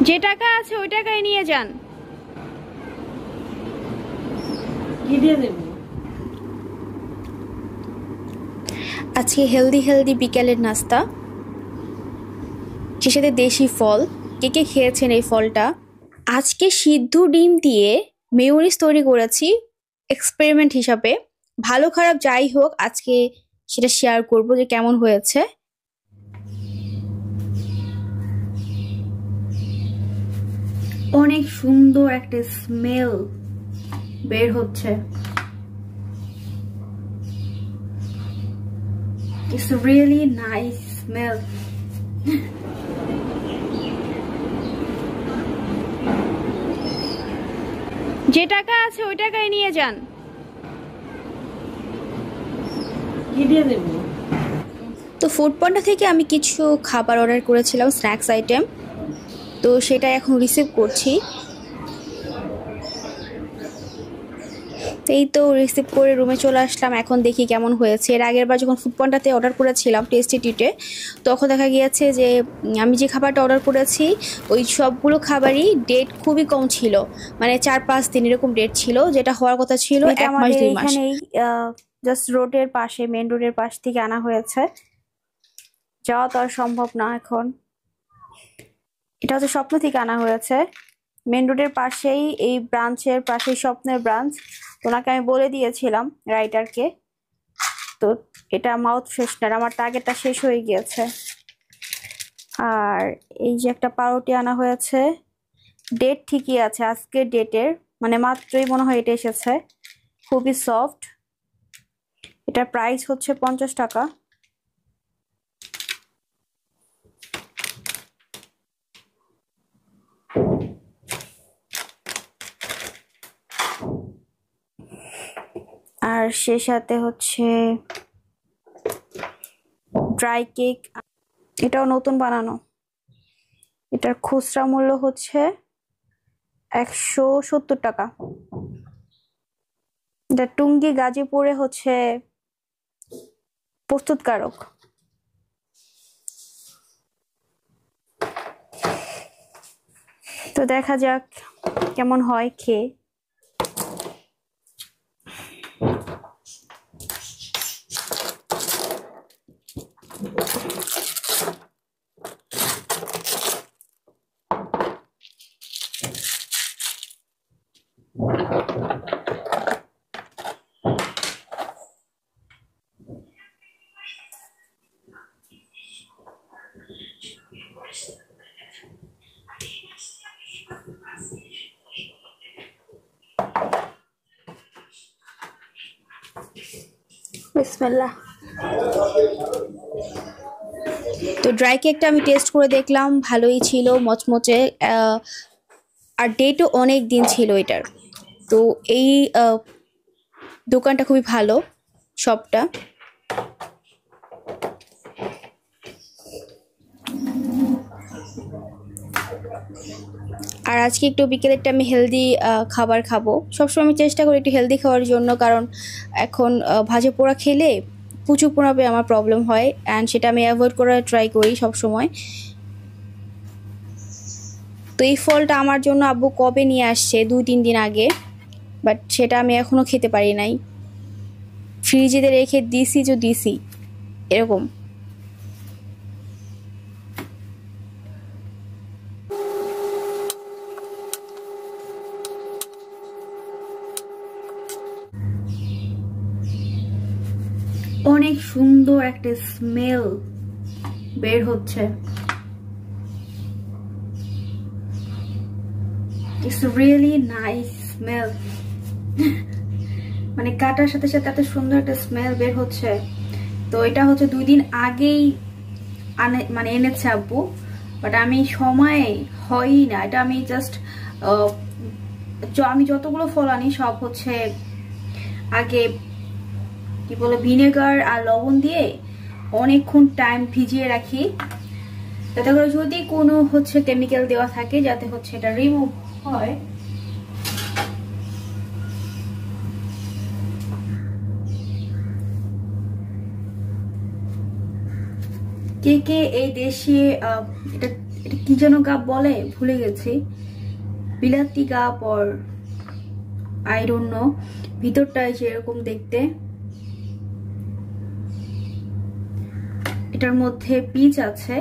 যে টাকা আছে ওই টাকায় নিয়ে যান। আজকে হেলদি বিকেলের নাস্তা, সে সাথে দেশি ফল। কে কে খেয়েছেন এই ফলটা? আজকে সিদ্ধ ডিম দিয়ে মেয়োনিজ তৈরি করেছি এক্সপেরিমেন্ট হিসাবে। ভালো খারাপ যাই হোক, আজকে সেটা শেয়ার করব যে কেমন হয়েছে। অনেক সুন্দর একটা স্মেল বের হচ্ছে। It's a really nice smell. যে টাকা আছে ওই টাকায় নিয়ে যান। তো ফুড পান্ডা থেকে আমি কিছু খাবার অর্ডার করেছিলাম, স্ন্যাক্স আইটেম, তো সেটা এখন রিসিভ করছি। এই তো রিসিভ করে রুমে চলে আসলাম, এখন দেখি কেমন হয়েছে। এর আগের বার যখন ফুড পান্ডাতে অর্ডার করেছিলাম টেস্টি ট্রিটে, তখন দেখা গিয়েছে যে আমি যে খাবারটা অর্ডার করেছি ওই সবগুলো খাবারই ডেট খুবই কম ছিল, মানে 4-5 দিন এরকম ডেট ছিল, যেটা হওয়ার কথা ছিল 1 মাস 2 মাস। জাস্ট রোডের পাশে, মেন রোডের পাশ থেকে আনা হয়েছে, যাওয়া তো আর সম্ভব না এখন। এটা হচ্ছে স্বপ্ন থেকে আনা হয়েছে, মেন রোডের পাশেই, এই ব্রাঞ্চের পাশেই স্বপ্নের ব্রাঞ্চ। ওনাকে আমি বলে দিয়েছিলাম রাইটারকে, তো এটা মাউথ ফ্রেশনার, আমার টার্গেটটা শেষ হয়ে গিয়েছে। আর এই যে একটা পাউরুটি আনা হয়েছে, ডেট ঠিকই আছে আজকে ডেটের, মানে মাত্রই মনে হয় এটা এসেছে, খুবই সফট। এটার প্রাইস হচ্ছে 50 টাকা। আর সে সাথে হচ্ছে ড্রাই কেক, এটাও নতুন বানানো। এটার খুচরা মূল্য হচ্ছে 170 টাকা। এটা টুঙ্গি গাজীপুরে হচ্ছে প্রস্তুতকারক। তো দেখা যাক কেমন হয় খেয়ে। বিসমিল্লাহ। তো ড্রাই কেকটা আমি টেস্ট করে দেখলাম, ভালোই ছিল, মচমচে, আর ডেটও অনেক দিন ছিল এটার। তো এই দোকানটা খুবই ভালো, শপটা। আর আজকে একটু বিকেলেরটা আমি হেলদি খাবার খাবো। সবসময় আমি চেষ্টা করি একটু হেলদি খাওয়ার জন্য, কারণ এখন ভাজা পোড়া খেলে প্রচুর পরিমাণে আমার প্রবলেম হয়, অ্যান্ড সেটা আমি অ্যাভয়েড করার ট্রাই করি সবসময়। তো এই ফলটা আমার জন্য আব্বু কবে নিয়ে আসছে, 2-3 দিন আগে, বাট সেটা আমি এখনো খেতে পারি নাই। ফ্রিজে রেখে দিছি এরকম। অনেক সুন্দর একটা স্মেল বের হচ্ছে। It's a really nice smell. মানে কাটার সাথে সাথে এত সুন্দর একটা স্মেল বের হচ্ছে। তো এটা হচ্ছে 2 দিন আগেই মানে এনেছে আব্বু, বাট আমি সময় হয়ই না। এটা আমি জাস্ট আমি যতগুলো ফল আনি সব হচ্ছে আগে কি বলে ভিনেগার আর লবণ দিয়ে অনেকক্ষণ টাইম ভিজিয়ে রাখি, যাতে করে যদি কোনো হচ্ছে কেমিক্যাল দেওয়া থাকে যাতে হচ্ছে এটা রিমুভ হয়। কে কে এই দেশে এটা কি যেন কাপ বলে, ভুলে গেছি, বিলাতি cup or I don't know. ভিতরটা এরকম দেখতে। এটার মধ্যে পিচ আছে,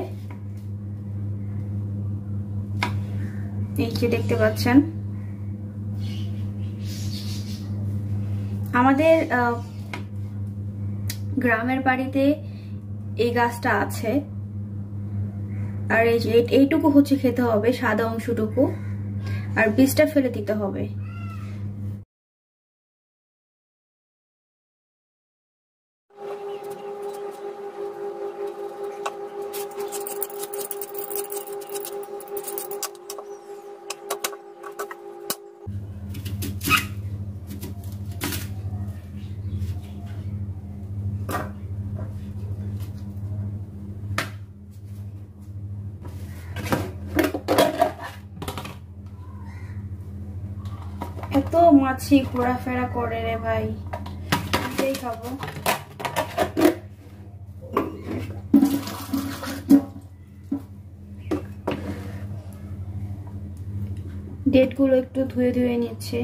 এই যে দেখতে পাচ্ছেন। আমাদের গ্রামের বাড়িতে এই গাছটা আছে, আর এই যে এইটুকু হচ্ছে খেতে হবে, সাদা অংশটুকু, আর বীজটা ফেলে দিতে হবে। এত মাছি ঘোরাফেরা করে রে ভাই, এটাই খাবো। ডেটগুলো একটু ধুয়ে ধুয়ে নিচ্ছে।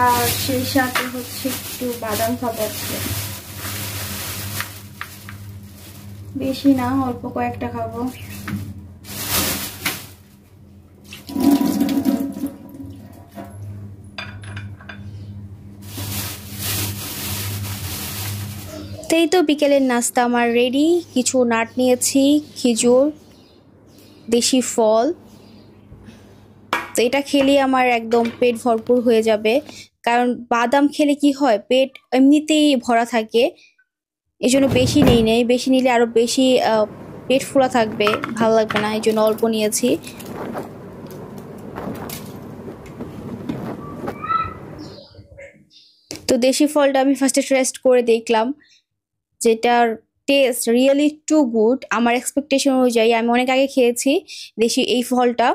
আর সেই সাথে হচ্ছে একটু বাদাম খাবো, বেশি না, অল্প কয়েকটা খাবো। এই তো বিকেলের নাস্তা আমার রেডি। কিছু নাট নিয়েছি, খেজুর, দেশি ফল। তো এটা খেলে আমার একদম পেট ভরপুর হয়ে যাবে, কারণ বাদাম খেলে কি হয়, পেট এমনিতেই ভরা থাকে, এই জন্য বেশি নেই, বেশি নিলে আরো বেশি পেট ফুলা থাকবে, ভালো লাগবে না, এই জন্য অল্প নিয়েছি। তো দেশি ফলটা আমি ফার্স্টে টেস্ট করে দেখলাম, যেটার টেস্ট রিয়েলি টু গুড। আমার এক্সপেকটেশন অনুযায়ী, আমি অনেক আগে খেয়েছি দেশি এই ফলটা,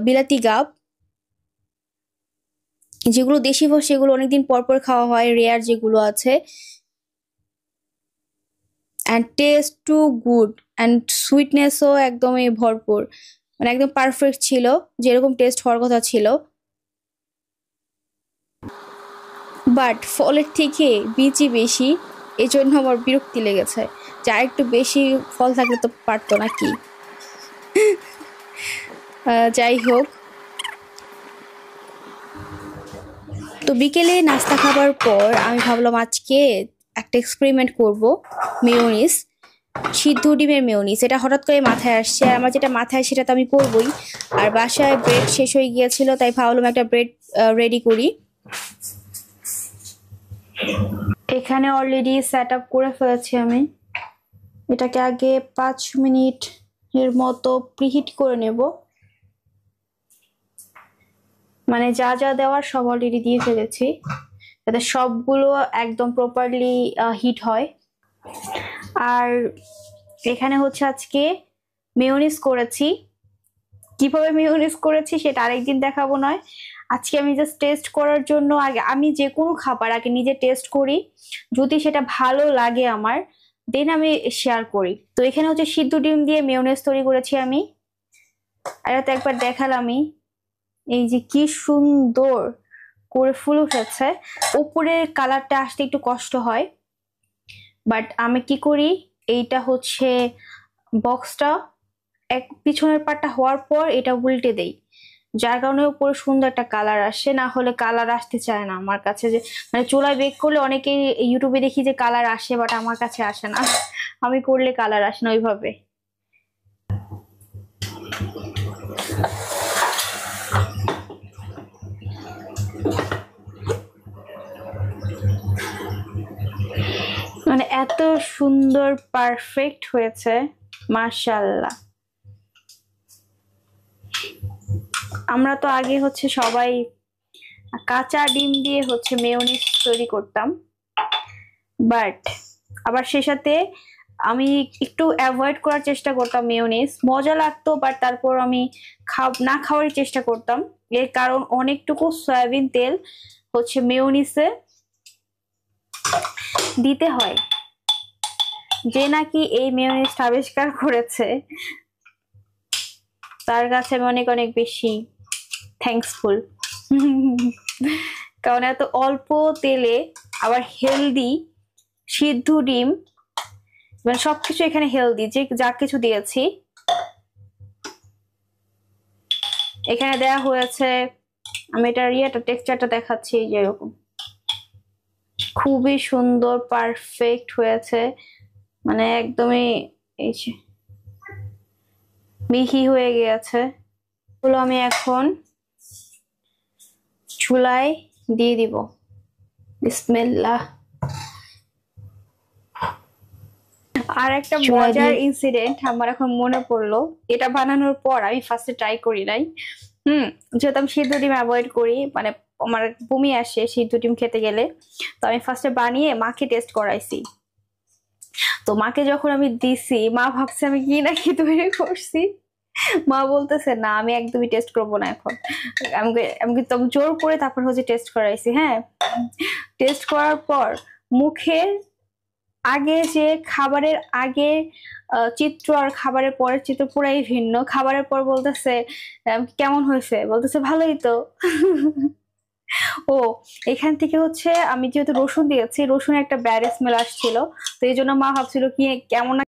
বিলাতি গাব। যেগুলো দেশি ফল সেগুলো অনেকদিন পর পর খাওয়া হয়, রেয়ার যেগুলো আছে। And taste too good, and সুইটনেসও একদমই ভরপুর, মানে একদম পারফেক্ট ছিল, যেরকম টেস্ট হওয়ার কথা ছিল। বাট ফলের থেকে বীজই বেশি, এই জন্য আমার বিরক্তি লেগেছে, যে আর একটু বেশি ফল থাকলে তো পারতো নাকি। যাই হোক, তো বিকেলে নাস্তা খাবার পর আমি ভাবলাম আজকে একটা এক্সপেরিমেন্ট করব, মেয়োনিজ, সিদ্ধ ডিমের মেয়োনিজ। এটা হঠাৎ করে মাথায় আসছে, আর আমার যেটা মাথায় সেটা তো আমি করবই। আর বাসায় ব্রেড শেষ হয়ে গিয়েছিল, তাই ভাবলাম একটা ব্রেড রেডি করি। এখানে অলরেডি সেট আপ করে ফেলেছি আমি। এটাকে আগে 5 মিনিট এর মতো প্রিহিট করে নেব, মানে যা যা দেওয়ার সব অলরেডি দিয়ে ফেলেছি, যাতে সবগুলো একদম প্রপারলি হিট হয়। আর এখানে হচ্ছে আজকে মেয়োনিজ করেছি। কিভাবে মেয়োনিজ করেছি সেটা আরেকদিন দেখাবো নয়, আজকে আমি জাস্ট টেস্ট করার জন্য, আগে আমি যে কোনো খাবার আগে নিজে টেস্ট করি, যদি সেটা ভালো লাগে আমার, দেন আমি শেয়ার করি। তো এখানে হচ্ছে সিদ্ধ ডিম দিয়ে মেয়োনিজ তৈরি করেছি আমি, আর তো একবার দেখালামই, এই যে কি সুন্দর করে ফুল উঠেছে। উপরের কালারটা আসতে একটু কষ্ট হয়, বাট আমি কি করি, এইটা হচ্ছে বক্সটা এক পিছনের পাটটা হওয়ার পর এটা উল্টে দেই, যার কারণে উপরে সুন্দর একটা কালার আসে, না হলে কালার আসতে চায় না আমার কাছে। যে মানে চুলায় বেক করলে অনেকে ইউটিউবে দেখি যে কালার আসে, বাট আমার কাছে আসে না, আমি করলে কালার আসে না ওইভাবে। মানে এত সুন্দর পারফেক্ট হয়েছে, মাশাআল্লাহ। আমরা তো আগে হচ্ছে সবাই কাঁচা ডিম দিয়ে হচ্ছে মেয়োনিজ তৈরি করতাম, বাট আবার সে সাথে আমি একটু অ্যাভয়েড করার চেষ্টা করতাম মেয়োনিজ, মজা লাগতো বাট তারপর আমি না খাওয়ারই চেষ্টা করতাম। এর কারণ অনেকটুকু সয়াবিন তেল হচ্ছে মেয়োনিজে দিতে হয়। যে নাকি এই মেয়োনিজটা আবিষ্কার করেছে তার কাছে আমি অনেক অনেক বেশি থ্যাঙ্কসফুল। কারণ এত অল্প তেলে আবার হেলদি, সিদ্ধ ডিম, মানে সবকিছু এখানে হেলদি, যে যা কিছু দিয়েছি এখানে দেয়া হয়েছে। আমি এটার টেক্সচারটা দেখাচ্ছি, যেরকম খুবই সুন্দর পারফেক্ট হয়েছে, মানে একদমই এই যে মিহি হয়ে গিয়েছে। এগুলো আমি এখন চুলায় দিয়ে দিব। বিসমিল্লাহ। আর একটা মজার ইনসিডেন্ট আমার এখন মনে পড়লো, এটা বানানোর পর আমি ফার্স্টে ট্রাই করি নাই। যেহেতু আমি সিদ্ধ ডিম অ্যাভয়েড করি, মানে আমার বমি আসে সিদ্ধ ডিম খেতে গেলে, তো আমি ফার্স্টে বানিয়ে মাকে টেস্ট করাইছি। তো মাকে যখন আমি দিছি, মা ভাবছে আমি কি না কি তৈরি করছি। মা বলতেছে না আমি একদমই টেস্ট করবো না এখন। আমি জোর করে তারপর হচ্ছে টেস্ট করাইছি। হ্যাঁ, টেস্ট করার পর মুখের আগে যে খাবারের আগে চিত্র আর খাবারের পরের চিত্র পুরাই ভিন্ন। খাবারের পর বলতেছে কেমন হয়েছে, বলতেছে ভালোই তো। ও এখান থেকে হচ্ছে আমি যেহেতু রসুন দিয়েছি, রসুনের একটা ব্যাড স্মেল আসছিল, তো এই জন্য মা ভাবছিল কি কেমন